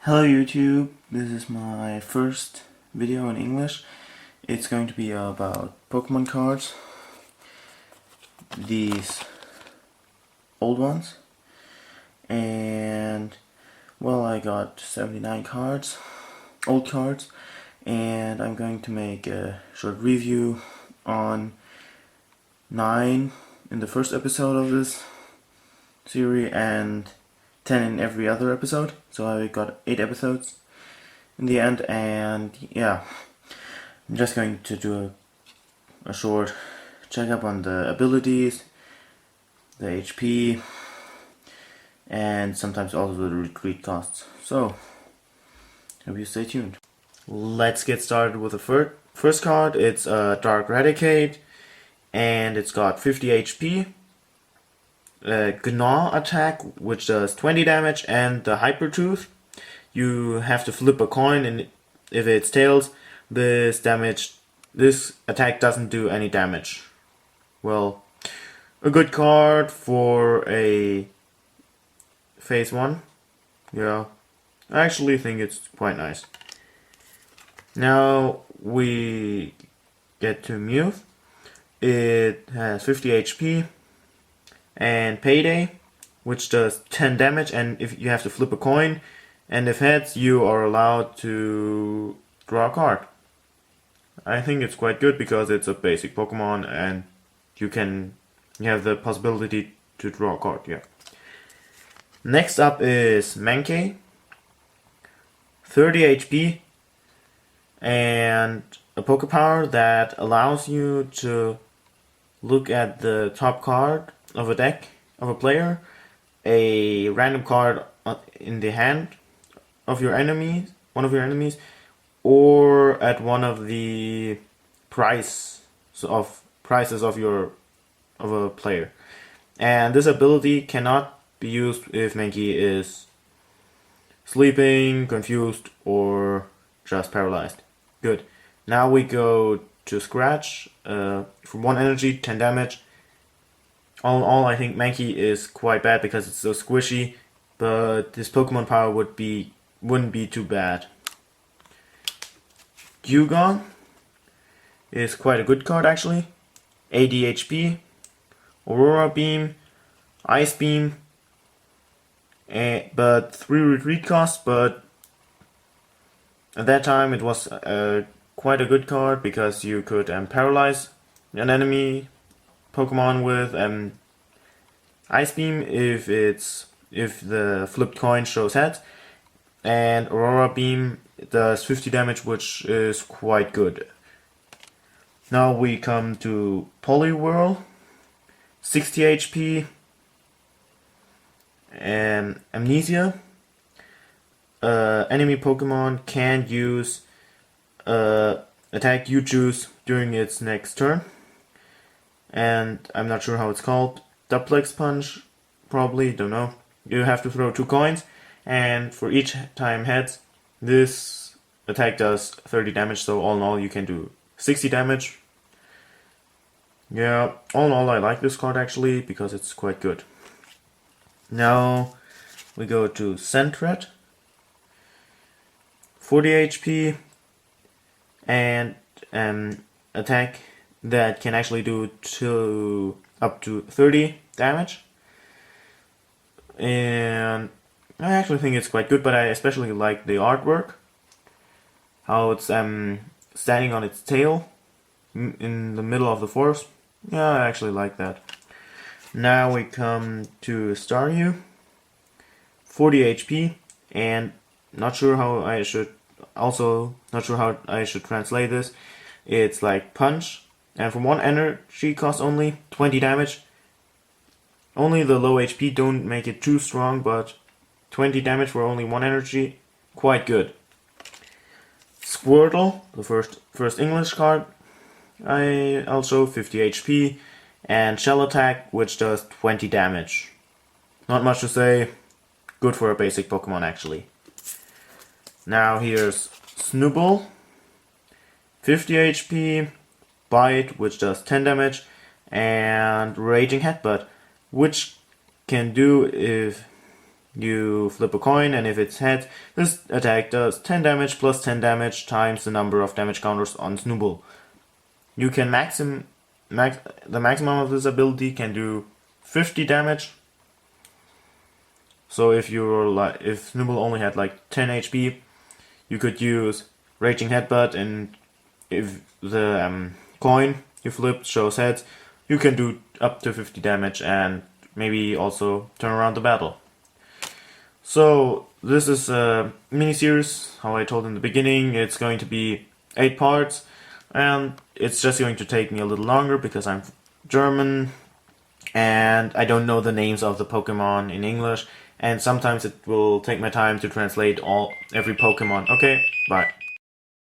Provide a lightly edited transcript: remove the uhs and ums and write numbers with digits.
Hello YouTube, this is my first video in English. It's going to be about Pokemon cards, these old ones, and well, I got 79 cards, old cards, and I'm going to make a short review on 9 in the first episode of this series and 10 in every other episode, so I got 8 episodes in the end. And yeah, I'm just going to do a short checkup on the abilities, the HP, and sometimes also the retreat costs. So, hope you stay tuned. Let's get started with the first card. It's a Dark Raticate, and it's got 50 HP. Gnaw attack, which does 20 damage, and the Hyper Tooth. You have to flip a coin, and if it's tails, this attack doesn't do any damage. Well, a good card for a phase 1. Yeah, I actually think it's quite nice. Now we get to Mew. It has 50 HP. And Payday, which does 10 damage, and if you have to flip a coin, and if heads, you are allowed to draw a card. I think it's quite good because it's a basic Pokemon and you have the possibility to draw a card, yeah. Next up is Mankey, 30 HP, and a Pokepower that allows you to look at the top card of a deck of a player, a random card in the hand of one of your enemies, or at one of the prices of a player. And this ability cannot be used if Mankey is sleeping, confused, or just paralyzed. Good. Now we go to Scratch. For 1 energy, 10 damage. All in all, I think Mankey is quite bad because it's so squishy, but this Pokemon power wouldn't be too bad. Dewgong is quite a good card actually. 80 HP, Aurora Beam, Ice Beam, but 3 retreat costs, but at that time it was quite a good card because you could paralyze an enemy Pokemon with Ice Beam if the flipped coin shows heads, and Aurora Beam does 50 damage, which is quite good. Now we come to Poliwhirl, 60 HP, and Amnesia. Enemy Pokemon can use attack you choose during its next turn. And I'm not sure how it's called. Duplex Punch, probably, don't know. You have to throw 2 coins, and for each time heads, this attack does 30 damage, so all in all you can do 60 damage. Yeah, all in all I like this card actually, because it's quite good. Now we go to Sentret, 40 HP, and attack that can actually do up to 30 damage. And I actually think it's quite good, but I especially like the artwork. How it's standing on its tail in the middle of the forest. Yeah, I actually like that. Now we come to Staryu, 40 HP, and not sure how I should translate this. It's like Punch, and from 1 energy cost only, 20 damage. Only the low HP don't make it too strong, but 20 damage for only 1 energy, quite good. Squirtle, the first English card, also 50 HP, and Shell Attack, which does 20 damage. Not much to say, good for a basic Pokemon actually. Now here's Snubbull, 50 HP, Bite, which does 10 damage, and Raging Headbutt, which can do if you flip a coin, and if it's heads, this attack does 10 damage plus 10 damage times the number of damage counters on Snooble. You can the maximum of this ability can do 50 damage. So if Snooble only had like 10 HP, you could use Raging Headbutt, and if the coin you flipped shows heads, you can do up to 50 damage and maybe also turn around the battle. So this is a mini-series, how I told in the beginning. It's going to be 8 parts, and it's just going to take me a little longer because I'm German and I don't know the names of the Pokemon in English, and sometimes it will take my time to translate every Pokemon. Okay, bye.